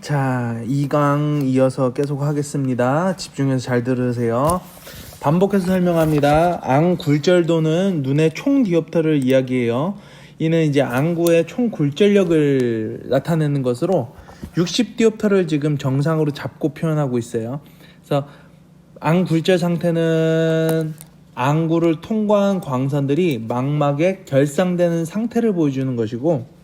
자, 2강 이어서 계속 하겠습니다. 집중해서 잘 들으세요. 반복해서 설명합니다. 앙 굴절도는 눈의 총 디옵터를 이야기해요. 이는 이제 앙구의 총 굴절력을 나타내는 것으로 60디옵터를 지금 정상으로 잡고 표현하고 있어요. 그래서 앙 굴절 상태는 앙구를 통과한 광선들이 망막에 결상되는 상태를 보여주는 것이고,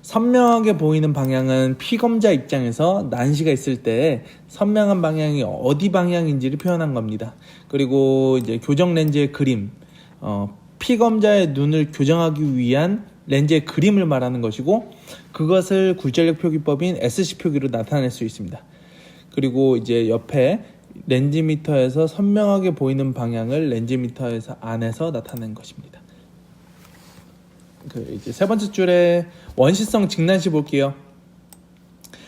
선명하게 보이는 방향은 피검자 입장에서 난시가 있을 때 선명한 방향이 어디 방향인지를 표현한 겁니다. 그리고 이제 교정 렌즈의 그림, 피검자의 눈을 교정하기 위한 렌즈의 그림을 말하는 것이고, 그것을 굴절력 표기법인 SC 표기로 나타낼 수 있습니다. 그리고 이제 옆에 렌즈미터에서 선명하게 보이는 방향을 렌즈미터에서 안에서 나타낸 것입니다. 이제 세 번째 줄에 원시성 직난시 볼게요.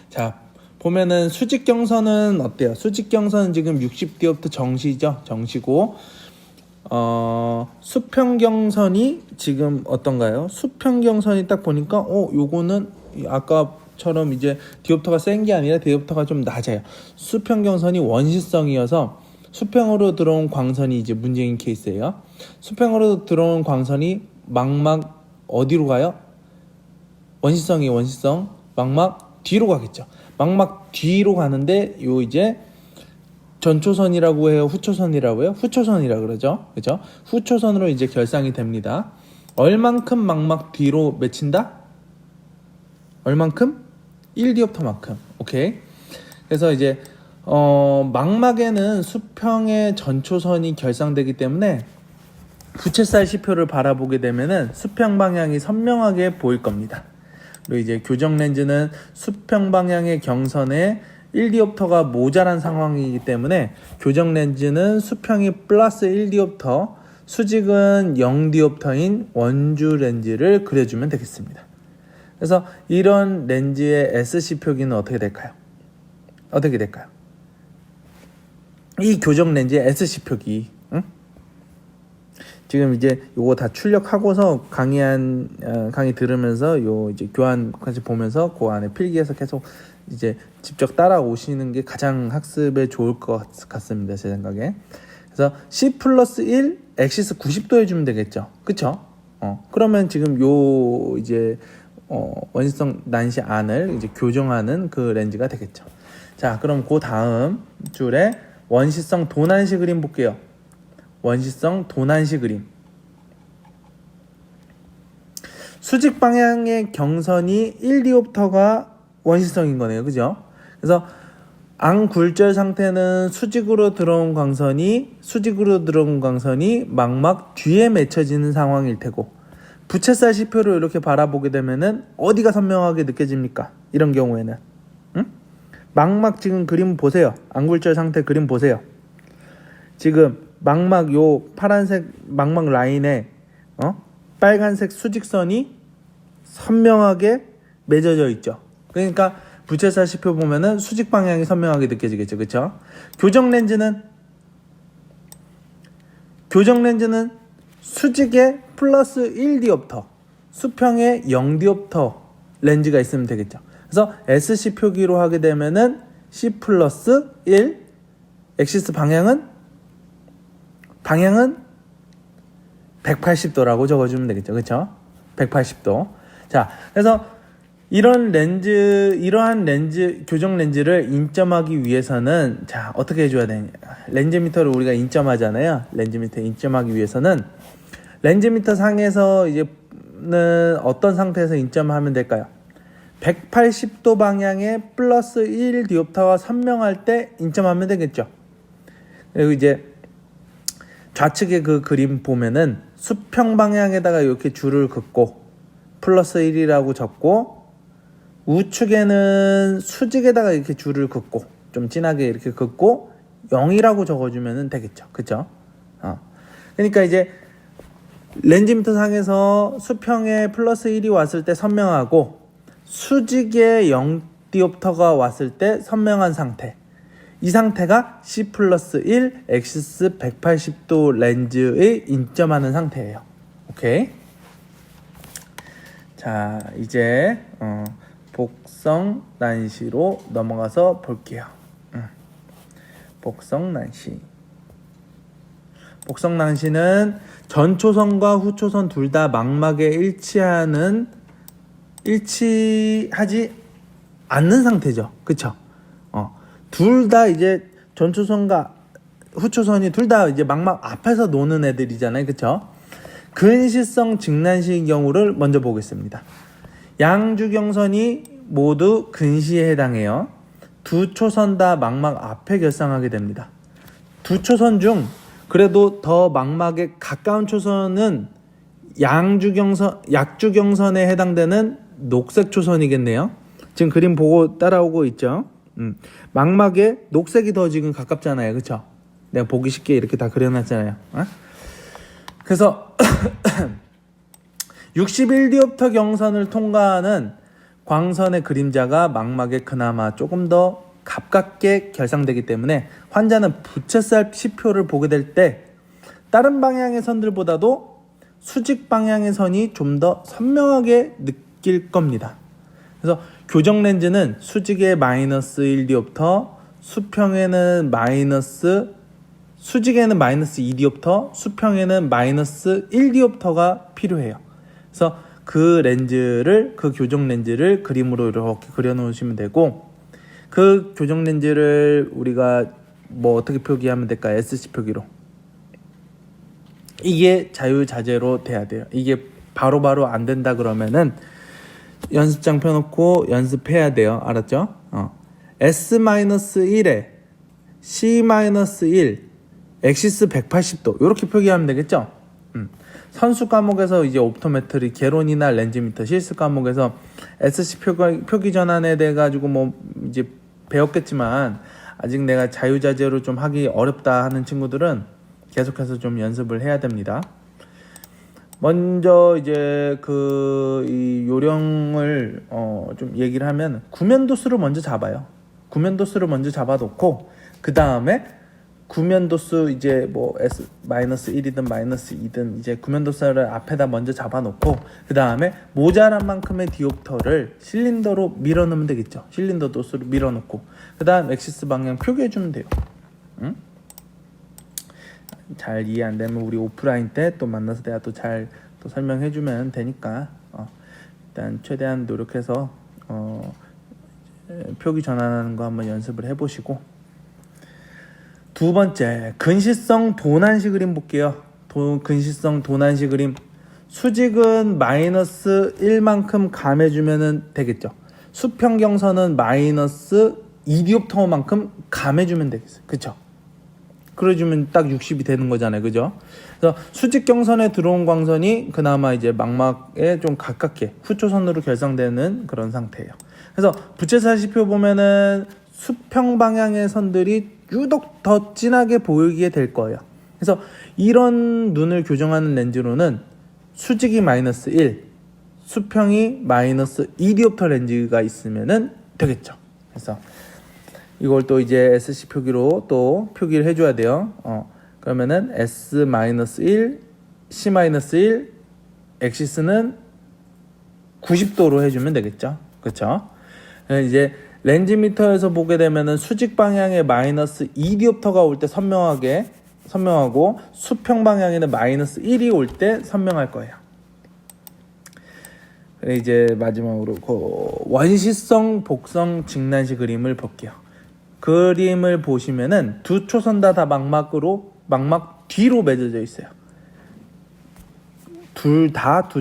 자, 보면은 수직경선은 어때요? 수직경선은 지금 60디옵트 정시죠. 정시고, 수평경선이 지금 어떤가요? 수평경선이 딱 보니까, 요거는 아까처럼 이제 디옵터가 센 게 아니라 디옵터가 좀 낮아요. 수평경선이 원시성이어서 수평으로 들어온 광선이 이제 문제인 케이스예요. 수평으로 들어온 광선이 망막 어디로 가요? 원시성 망막 뒤로 가겠죠. 망막 뒤로 가는데 요 이제 전초선이라고 해요, 후초선이라고 해요? 후초선이라 그러죠. 그죠? 후초선으로 이제 결상이 됩니다. 얼만큼 망막 뒤로 맺힌다? 얼만큼? 1디옵터만큼. 오케이. 그래서 이제 망막에는 수평의 전초선이 결상되기 때문에 부채살 시표를 바라보게 되면은 수평 방향이 선명하게 보일 겁니다. 그리고 이제 교정 렌즈는 수평 방향의 경선에 1디옵터가 모자란 상황이기 때문에 교정 렌즈는 수평이 플러스 1디옵터, 수직은 0디옵터인 원주 렌즈를 그려주면 되겠습니다. 그래서 이런 렌즈의 SC 표기는 어떻게 될까요? 이 교정 렌즈의 SC 표기, 지금 이제 요거 다 출력하고서 강의 들으면서 요 이제 교환까지 보면서 그 안에 필기해서 계속 이제 직접 따라오시는 게 가장 학습에 좋을 것 같습니다, 제 생각에. 그래서 C 플러스 1 엑시스 90도 해주면 되겠죠, 그쵸? 그러면 지금 요 이제 원시성 난시 안을 이제 교정하는 그 렌즈가 되겠죠. 자, 그럼 그 다음 줄에 원시성 도난시 그림 볼게요. 원시성 도난시 그림. 수직 방향의 경선이 1디옵터가 원시성인 거네요. 그죠? 그래서 앙 굴절 상태는 수직으로 들어온 광선이 망막 뒤에 맺혀지는 상황일 테고, 부채살 시표를 이렇게 바라보게 되면은 어디가 선명하게 느껴집니까? 이런 경우에는 망막 지금 그림 보세요. 앙 굴절 상태 그림 보세요. 지금 망막 요 파란색 망막 라인에 빨간색 수직선이 선명하게 맺어져 있죠. 그러니까 부채살 시표 보면은 수직 방향이 선명하게 느껴지겠죠. 그렇죠? 교정 렌즈는 수직에 플러스 1디옵터, 수평에 0디옵터 렌즈가 있으면 되겠죠. 그래서 SC 표기로 하게 되면은 C 플러스 1, 엑시스 방향은 180도라고 적어주면 되겠죠. 그렇죠? 180도. 자, 그래서 이러한 렌즈, 교정 렌즈를 인점하기 위해서는, 자, 어떻게 해줘야 되냐. 렌즈미터를 우리가 인점하잖아요. 렌즈미터 인점하기 위해서는, 렌즈미터 상에서 이제는 어떤 상태에서 인점하면 될까요? 180도 방향에 플러스 1디옵터가 선명할 때 인점하면 되겠죠. 그리고 이제 좌측에 그 그림 보면은 수평 방향에다가 이렇게 줄을 긋고 플러스 1이라고 적고, 우측에는 수직에다가 이렇게 줄을 긋고 좀 진하게 이렇게 긋고 0이라고 적어주면 되겠죠. 그쵸? 그러니까 이제 렌즈미터 상에서 수평에 플러스 1이 왔을 때 선명하고, 수직에 0디옵터가 왔을 때 선명한 상태, 이 상태가 C 플러스 1 엑시스 180도 렌즈에 인점하는 상태예요. 오케이. 자, 이제 복성 난시로 넘어가서 볼게요. 복성 난시. 복성 난시는 전초선과 후초선 둘 다 망막에 일치하지 않는 상태죠. 그쵸? 둘 다 이제 전초선과 후초선이 둘 다 이제 망막 앞에서 노는 애들이잖아요. 그쵸? 근시성 직난시의 경우를 먼저 보겠습니다. 양주경선이 모두 근시에 해당해요. 두 초선 다 망막 앞에 결상하게 됩니다. 두 초선 중 그래도 더 망막에 가까운 초선은 약주경선에 해당되는 녹색 초선이겠네요. 지금 그림 보고 따라오고 있죠. 망막에 녹색이 더 지금 가깝잖아요. 그쵸? 내가 보기 쉽게 이렇게 다 그려놨잖아요. 그래서 61디옵터 경선을 통과하는 광선의 그림자가 망막에 그나마 조금 더 가깝게 결상되기 때문에 환자는 부채살 시표를 보게 될 때 다른 방향의 선들보다도 수직 방향의 선이 좀 더 선명하게 느낄 겁니다. 그래서 교정 렌즈는 수직에 마이너스 1디옵터, 수직에는 마이너스 2디옵터, 수평에는 마이너스 1디옵터가 필요해요. 그래서 그 교정 렌즈를 그림으로 이렇게 그려놓으시면 되고, 그 교정 렌즈를 우리가 뭐 어떻게 표기하면 될까요? SC 표기로. 이게 자유자재로 돼야 돼요. 이게 바로바로 안 된다 그러면은 연습장 펴놓고 연습해야 돼요. 알았죠? S-1에 C-1, 엑시스 180도 이렇게 표기하면 되겠죠? 선수 과목에서 이제 옵토메트리, 개론이나 렌즈미터, 실습 과목에서 SC 표기 전환에 대해 가지고 뭐 이제 배웠겠지만 아직 내가 자유자재로 좀 하기 어렵다 하는 친구들은 계속해서 좀 연습을 해야 됩니다. 먼저 이제 이 요령을 좀 얘기를 하면 구면도수를 먼저 잡아요. 구면도수를 먼저 잡아놓고 그 다음에 구면도수 이제 뭐 S-1이든 마이너스 2든 이제 구면도수를 앞에다 먼저 잡아놓고 그 다음에 모자란 만큼의 디옵터를 실린더로 밀어넣으면 되겠죠. 실린더 도수를 밀어놓고 그 다음 엑시스 방향 표기해주면 돼요. 응? 잘 이해 안 되면 우리 오프라인 때 또 만나서 내가 또 잘 또 설명해주면 되니까 일단 최대한 노력해서 표기 전환하는 거 한번 연습을 해보시고, 두 번째 근시성 도난시 그림 볼게요. 근시성 도난시 그림, 수직은 마이너스 1만큼 감해주면 되겠죠. 수평경선은 마이너스 2디옵터만큼 감해주면 되겠어요. 그쵸? 그래주면 딱 60이 되는 거잖아요. 그죠? 그래서 수직경선에 들어온 광선이 그나마 이제 망막에 좀 가깝게 후초선으로 결상되는 그런 상태예요. 그래서 부채살 시표 보면은 수평 방향의 선들이 유독 더 진하게 보이게 될 거예요. 그래서 이런 눈을 교정하는 렌즈로는 수직이 마이너스 1, 수평이 마이너스 2디옵터 렌즈가 있으면은 되겠죠. 그래서 이걸 또 이제 SC 표기로 또 표기를 해줘야 돼요. 그러면은 S-1, C-1, 엑시스는 90도로 해주면 되겠죠. 그쵸? 이제 렌즈미터에서 보게 되면은 수직 방향에 마이너스 2디옵터가 올 때 선명하고 수평 방향에는 마이너스 1이 올 때 선명할 거예요. 이제 마지막으로 원시성 복성 직난시 그림을 볼게요. 그림을 보시면은 두 초선 다 망막 뒤로 맺어져 있어요. 두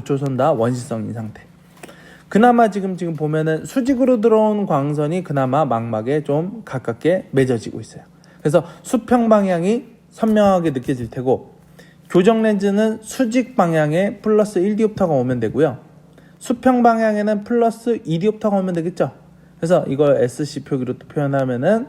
초선 다 원시성인 상태. 그나마 지금 보면은 수직으로 들어온 광선이 그나마 망막에 좀 가깝게 맺어지고 있어요. 그래서 수평 방향이 선명하게 느껴질 테고, 교정 렌즈는 수직 방향에 플러스 1디옵터가 오면 되고요. 수평 방향에는 플러스 2디옵터가 오면 되겠죠. 그래서 이걸 SC 표기로 또 표현하면은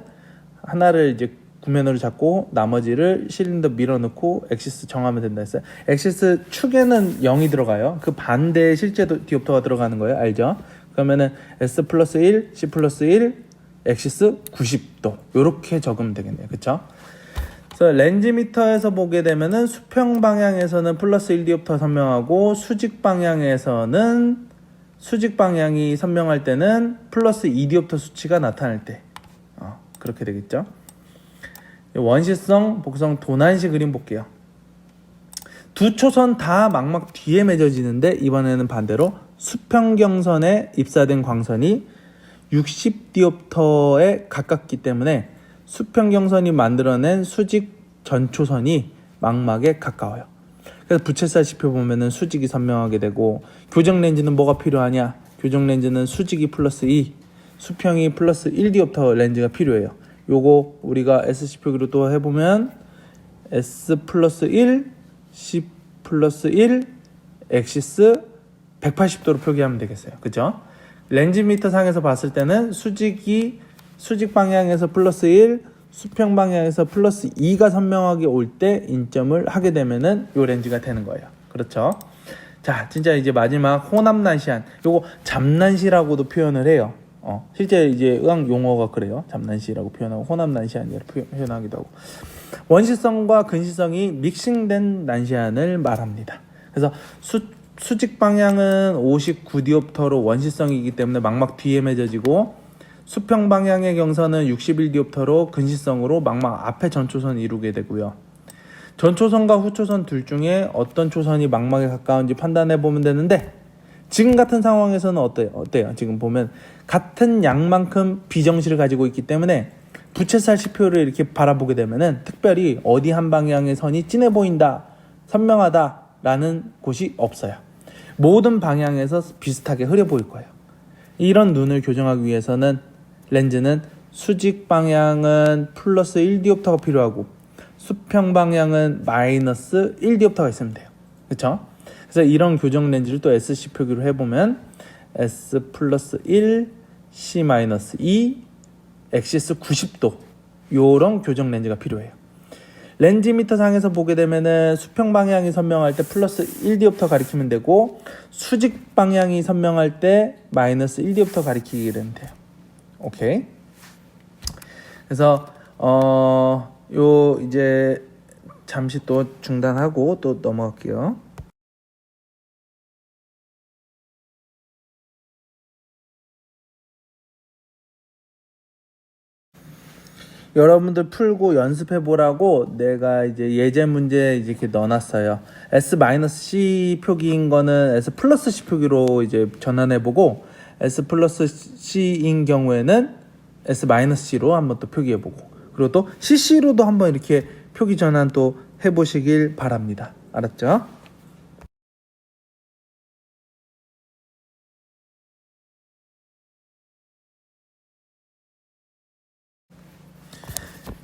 하나를 이제 구면으로 잡고 나머지를 실린더 밀어넣고 엑시스 정하면 된다 했어요. 엑시스 축에는 0이 들어가요. 그 반대에 실제 디옵터가 들어가는 거예요. 알죠? 그러면은 S 플러스 1, C 플러스 1, 엑시스 90도 이렇게 적으면 되겠네요. 그쵸? 그래서 렌즈미터에서 보게 되면은 수평 방향에서는 플러스 1디옵터 선명하고 수직 방향에서는 수직 방향이 선명할 때는 플러스 2디옵터 수치가 나타날 때 그렇게 되겠죠. 원시성, 복성, 도난시 그림 볼게요. 두 초선 다 망막 뒤에 맺어지는데 이번에는 반대로 수평경선에 입사된 광선이 60디옵터에 가깝기 때문에 수평경선이 만들어낸 수직 전초선이 망막에 가까워요. 그래서 부채살 지표 보면은 수직이 선명하게 되고, 교정 렌즈는 뭐가 필요하냐? 교정 렌즈는 수직이 플러스 2, 수평이 플러스 1디옵터 렌즈가 필요해요. 요거 우리가 SC 표기로 또 해보면 S 플러스 1, C 플러스 1, 엑시스 180도로 표기하면 되겠어요. 그죠? 렌즈 미터 상에서 봤을 때는 수직 방향에서 플러스 1, 수평 방향에서 플러스 2가 선명하게 올 때 인점을 하게 되면은 요 렌즈가 되는 거예요. 그렇죠? 자, 진짜 이제 마지막 호남난시안. 요거 잡난시라고도 표현을 해요. 실제 이제 의학 용어가 그래요. 잡난시라고 표현하고 호남난시안이라고 표현하기도 하고. 원시성과 근시성이 믹싱된 난시안을 말합니다. 그래서 수직 방향은 59디옵터로 원시성이기 때문에 망막 뒤에 맺어지고, 수평 방향의 경선은 61디옵터로 근시성으로 망막 앞에 전초선 이루게 되고요. 전초선과 후초선 둘 중에 어떤 초선이 망막에 가까운지 판단해 보면 되는데, 지금 같은 상황에서는 어때요? 지금 보면 같은 양만큼 비정시를 가지고 있기 때문에 부채살 시표를 이렇게 바라보게 되면은 특별히 어디 한 방향의 선이 진해 보인다, 선명하다라는 곳이 없어요. 모든 방향에서 비슷하게 흐려 보일 거예요. 이런 눈을 교정하기 위해서는 렌즈는 수직 방향은 플러스 1디옵터가 필요하고 수평 방향은 마이너스 1디옵터가 있으면 돼요. 그렇죠? 그래서 이런 교정 렌즈를 또 SC 표기로 해보면 S 플러스 1, C 마이너스 2, 엑시스 90도 요런 교정 렌즈가 필요해요. 렌즈 미터 상에서 보게 되면은 수평 방향이 선명할 때 플러스 1디옵터 가리키면 되고, 수직 방향이 선명할 때 마이너스 1디옵터 가리키게 되면 돼요. 오케이. 그래서 요 이제 잠시 또 중단하고 또 넘어갈게요. 여러분들 풀고 연습해 보라고 내가 이제 예제 문제 이렇게 넣어놨어요. S-C 표기인 거는 S+C 표기로 이제 전환해 보고, S+C인 경우에는 S-C로 한번 또 표기해 보고, 그리고 또 CC로도 한번 이렇게 표기 전환 또 해보시길 바랍니다. 알았죠?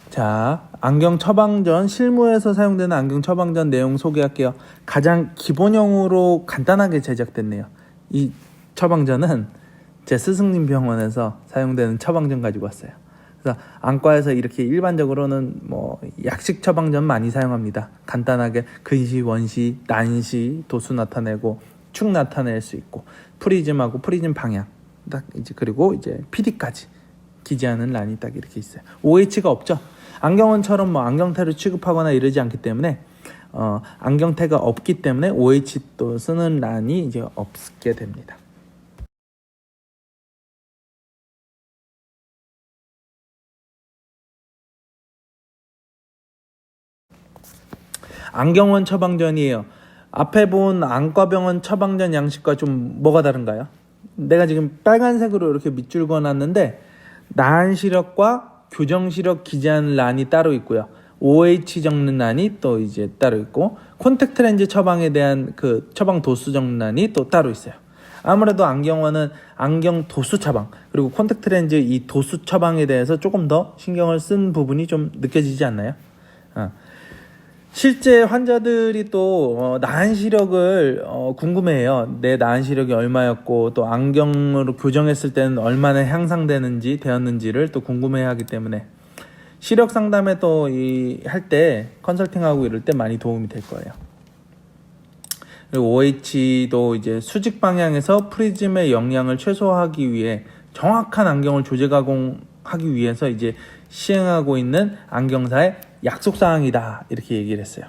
자, 안경 처방전, 실무에서 사용되는 안경 처방전 내용 소개할게요. 가장 기본형으로 간단하게 제작됐네요. 이 처방전은 제 스승님 병원에서 사용되는 처방전 가지고 왔어요. 그래서 안과에서 이렇게 일반적으로는 뭐 약식 처방전 많이 사용합니다. 간단하게 근시, 원시, 난시, 도수 나타내고 축 나타낼 수 있고, 프리즘하고 프리즘 방향 딱 이제, 그리고 이제 PD까지 기재하는 란이 딱 이렇게 있어요. OH가 없죠. 안경원처럼 뭐 안경테를 취급하거나 이러지 않기 때문에 안경테가 없기 때문에 OH 또 쓰는 란이 이제 없게 됩니다. 안경원 처방전이에요. 앞에 본 안과병원 처방전 양식과 좀 뭐가 다른가요? 내가 지금 빨간색으로 이렇게 밑줄 그어놨는데, 나한 시력과 교정 시력 기재하는 란이 따로 있고요. OH 적는 란이 또 이제 따로 있고, 콘택트 렌즈 처방에 대한 그 처방 도수 적는 란이 또 따로 있어요. 아무래도 안경원은 안경 도수 처방, 그리고 콘택트 렌즈 이 도수 처방에 대해서 조금 더 신경을 쓴 부분이 좀 느껴지지 않나요? 실제 환자들이 또 나한 시력을 궁금해해요. 내 나한 시력이 얼마였고, 또 안경으로 교정했을 때는 얼마나 향상되는지 되었는지를 또 궁금해하기 때문에 시력 상담에 또 할 때 컨설팅하고 이럴 때 많이 도움이 될 거예요. 그리고 OH도 이제 수직 방향에서 프리즘의 영향을 최소화하기 위해 정확한 안경을 조제 가공하기 위해서 이제 시행하고 있는 안경사의 약속 사항이다, 이렇게 얘기를 했어요.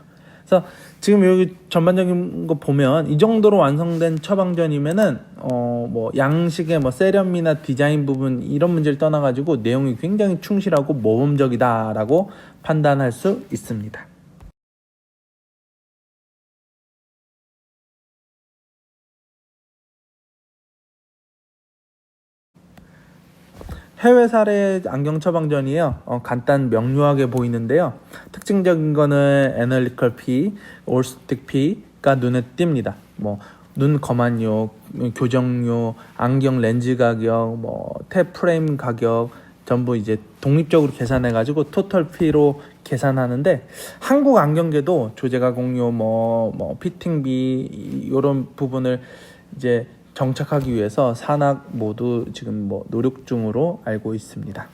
그래서 지금 여기 전반적인 거 보면 이 정도로 완성된 처방전이면은 뭐 양식의 뭐 세련미나 디자인 부분 이런 문제를 떠나가지고 내용이 굉장히 충실하고 모범적이다라고 판단할 수 있습니다. 해외 사례 안경 처방전이에요. 간단 명료하게 보이는데요. 특징적인 거는 애널리컬 P, 올스틱 P가 눈에 띕니다. 뭐 눈 검안료, 교정료, 안경 렌즈 가격, 뭐 탭 프레임 가격 전부 이제 독립적으로 계산해 가지고 토탈 P로 계산하는데 한국 안경계도 조제 가공료 뭐 피팅비 이런 부분을 이제 정착하기 위해서 산학 모두 지금 뭐 노력 중으로 알고 있습니다.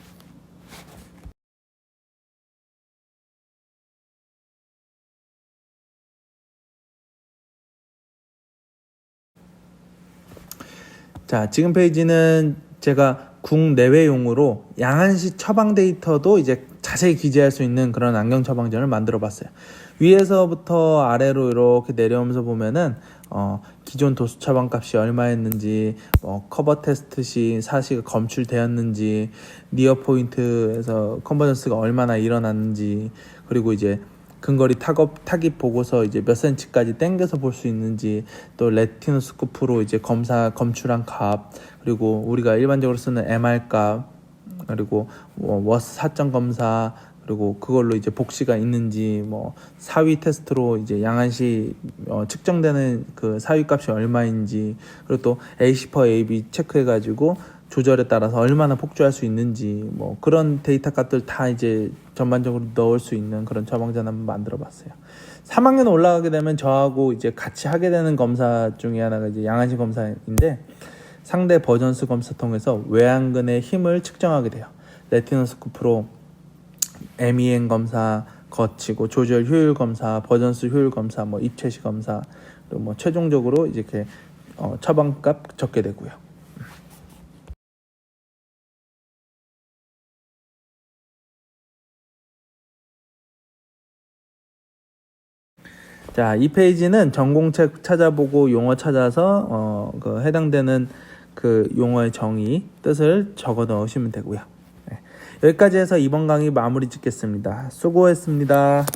자, 지금 페이지는 제가 국내외용으로 양안시 처방 데이터도 이제 자세히 기재할 수 있는 그런 안경 처방전을 만들어 봤어요. 위에서부터 아래로 이렇게 내려오면서 보면은 기존 도수 처방 값이 얼마였는지, 커버 테스트 시 사시가 검출되었는지, 니어 포인트에서 컨버전스가 얼마나 일어났는지, 그리고 이제 근거리 타깃 보고서 이제 몇 센치까지 당겨서 볼 수 있는지, 또 레티노스코프로 이제 검출한 값, 그리고 우리가 일반적으로 쓰는 MR 값, 그리고 워스 사점 검사, 그리고 그걸로 이제 복시가 있는지, 뭐 사위 테스트로 이제 양안시 측정되는 그 사위 값이 얼마인지, 그리고 또 AC per AB 체크해가지고 조절에 따라서 얼마나 폭주할 수 있는지, 뭐 그런 데이터 값들 다 이제 전반적으로 넣을 수 있는 그런 처방전 한번 만들어 봤어요. 3학년 올라가게 되면 저하고 이제 같이 하게 되는 검사 중에 하나가 이제 양안시 검사인데, 상대 버전스 검사 통해서 외안근의 힘을 측정하게 돼요. 레티노스코프로 MEN 검사 거치고 조절 효율 검사, 버전스 효율 검사, 뭐 입체시 검사, 그리고 뭐 최종적으로 이렇게 처방값 적게 되고요. 자, 이 페이지는 전공책 찾아보고 용어 찾아서 그 해당되는 그 용어의 정의, 뜻을 적어 넣으시면 되고요. 네. 여기까지 해서 이번 강의 마무리 짓겠습니다. 수고했습니다.